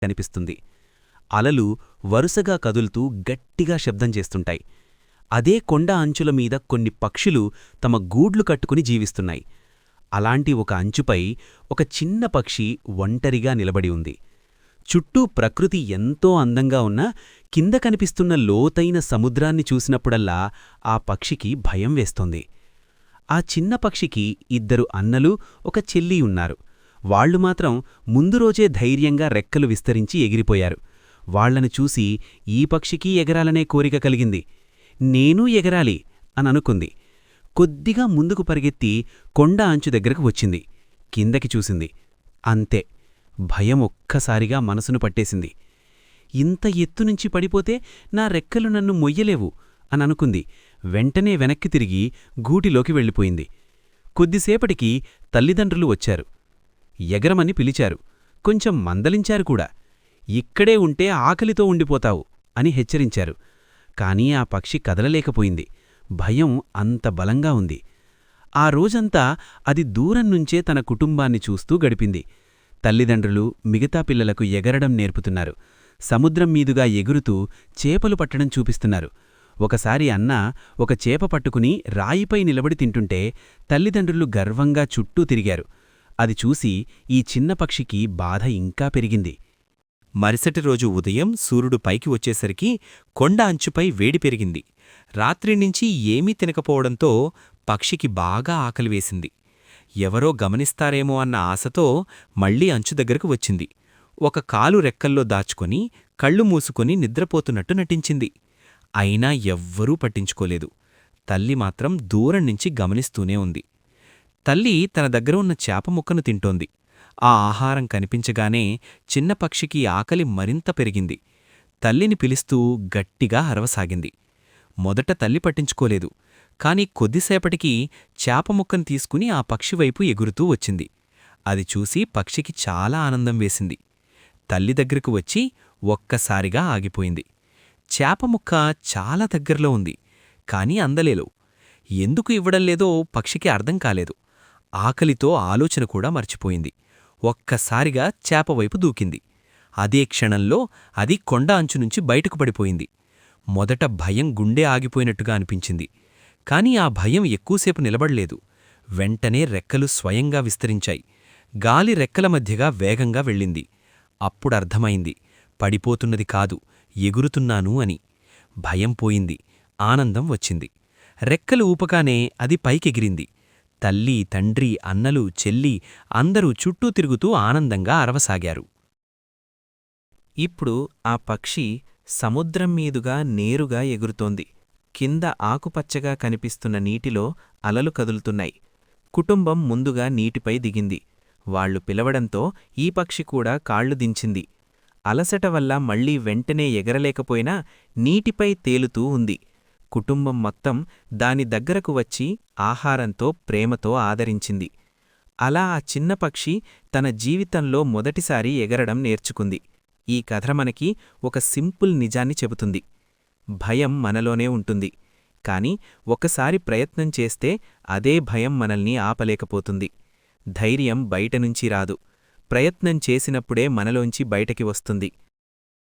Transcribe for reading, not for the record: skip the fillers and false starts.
కనిపిస్తుంది. అలలు వరుసగా కదులుతూ గట్టిగా శబ్దం చేస్తుంటాయి. అదే కొండ అంచుల మీద కొన్ని పక్షులు తమ గూడ్లు కట్టుకుని జీవిస్తున్నాయి. అలాంటి ఒక అంచుపై ఒక చిన్న పక్షి ఒంటరిగా నిలబడి ఉంది. చుట్టూ ప్రకృతి ఎంతో అందంగా ఉన్నా కింద కనిపిస్తున్న లోతైన సముద్రాన్ని చూసినప్పుడల్లా ఆ పక్షికి భయం వేస్తోంది. ఆ చిన్న పక్షికి 2 అన్నలు, ఒక చెల్లి ఉన్నారు. వాళ్లు మాత్రం ముందు రోజే ధైర్యంగా రెక్కలు విస్తరించి ఎగిరిపోయారు. వాళ్లను చూసి ఈ పక్షికి ఎగరాలనే కోరిక కలిగింది. నేనూ ఎగరాలి అననుకుంది. కొద్దిగా ముందుకు పరిగెత్తి కొండ అంచు దగ్గరకు వచ్చింది. కిందకి చూసింది. అంతే, భయం ఒక్కసారిగా మనసును పట్టేసింది. ఇంత ఎత్తునుంచి పడిపోతే నా రెక్కలు నన్ను మొయ్యలేవు అననుకుంది. వెంటనే వెనక్కి తిరిగి గూటిలోకి వెళ్ళిపోయింది. కొద్దిసేపటికి తల్లిదండ్రులు వచ్చారు. ఎగరమని పిలిచారు. కొంచెం మందలించారు కూడా. ఇక్కడే ఉంటే ఆకలితో ఉండిపోతావు అని హెచ్చరించారు. కాని ఆ పక్షి కదలలేకపోయింది. భయం అంత బలంగా ఉంది. ఆ రోజంతా అది దూరం నుంచే తన కుటుంబాన్ని చూస్తూ గడిపింది. తల్లిదండ్రులు మిగతా పిల్లలకు ఎగరడం నేర్పుతున్నారు. సముద్రం మీదుగా ఎగురుతూ చేపలు పట్టడం చూపిస్తున్నారు. ఒకసారి అన్న ఒక చేప పట్టుకుని రాయిపై నిలబడి తింటుంటే తల్లిదండ్రులు గర్వంగా చుట్టూ తిరిగారు. అది చూసి ఈ చిన్న పక్షికి బాధ ఇంకా పెరిగింది. మరుసటి రోజు ఉదయం సూర్యుడు పైకి వచ్చేసరికి కొండ అంచుపై వేడి పెరిగింది. రాత్రినుంచి ఏమీ తినకపోవడంతో పక్షికి బాగా ఆకలివేసింది. ఎవరో గమనిస్తారేమో అన్న ఆశతో మళ్లీ అంచు దగ్గరకు వచ్చింది. ఒక కాలు రెక్కల్లో దాచుకొని కళ్ళు మూసుకొని నిద్రపోతున్నట్టు నటించింది. అయినా ఎవ్వరూ పట్టించుకోలేదు. తల్లి మాత్రం దూరం నుంచి గమనిస్తూనే ఉంది. తల్లి తన దగ్గర ఉన్న చేప ముక్కను తింటోంది. ఆ ఆహారం కనిపించగానే చిన్న పక్షికి ఆకలి మరింత పెరిగింది. తల్లిని పిలుస్తూ గట్టిగా అరవసాగింది. మొదట తల్లి పట్టించుకోలేదు. కాని కొద్దిసేపటికి చేపముక్కను తీసుకుని ఆ పక్షివైపు ఎగురుతూ వచ్చింది. అది చూసి పక్షికి చాలా ఆనందం వేసింది. తల్లి దగ్గరకు వచ్చి ఒక్కసారిగా ఆగిపోయింది. చేపముక్క చాలా దగ్గరలో ఉంది. కాని అందలేదు. ఎందుకు ఇవ్వడంలేదో పక్షికి అర్థం కాలేదు. ఆకలితో ఆలోచన కూడా మర్చిపోయింది. ఒక్కసారిగా చేపవైపు దూకింది. అదే క్షణంలో అది కొండ అంచునుంచి బయటకు పడిపోయింది. మొదట భయం గుండె ఆగిపోయినట్టుగా అనిపించింది. కాని ఆ భయం ఎక్కువసేపు నిలబడలేదు. వెంటనే రెక్కలు స్వయంగా విస్తరించాయి. గాలి రెక్కల మధ్యగా వేగంగా వెళ్ళింది. అప్పుడర్థమైంది, పడిపోతున్నది కాదు, ఎగురుతున్నాను అని. భయం పోయింది. ఆనందం వచ్చింది. రెక్కలు ఊపగానే అది పైకెగిరింది. తల్లి, తండ్రి, అన్నలు, చెల్లి అందరూ చుట్టూ తిరుగుతూ ఆనందంగా అరవసాగారు. ఇప్పుడు ఆ పక్షి సముద్రం మీదుగా నేరుగా ఎగురుతోంది. కింద ఆకుపచ్చగా కనిపిస్తున్న నీటిలో అలలు కదులుతున్నాయి. కుటుంబం ముందుగా నీటిపై దిగింది. వాళ్లు పిలవడంతో ఈ పక్షి కూడా కాళ్లు దించింది. అలసట వల్ల మళ్లీ వెంటనే ఎగరలేకపోయినా నీటిపై తేలుతూ ఉంది. కుటుంబం మొత్తం దాని దగ్గరకు వచ్చి ఆహారంతో, ప్రేమతో ఆదరించింది. అలా ఆ చిన్న పక్షి తన జీవితంలో మొదటిసారి ఎగరడం నేర్చుకుంది. ఈ కథ మనకి ఒక సింపుల్ నిజాన్ని చెబుతుంది. భయం మనలోనే ఉంటుంది. కాని ఒకసారి ప్రయత్నం చేస్తే అదే భయం మనల్ని ఆపలేకపోతుంది. ధైర్యం బయటనుంచి రాదు. ప్రయత్నం చేసినప్పుడే మనలోంచి బయటకి వస్తుంది.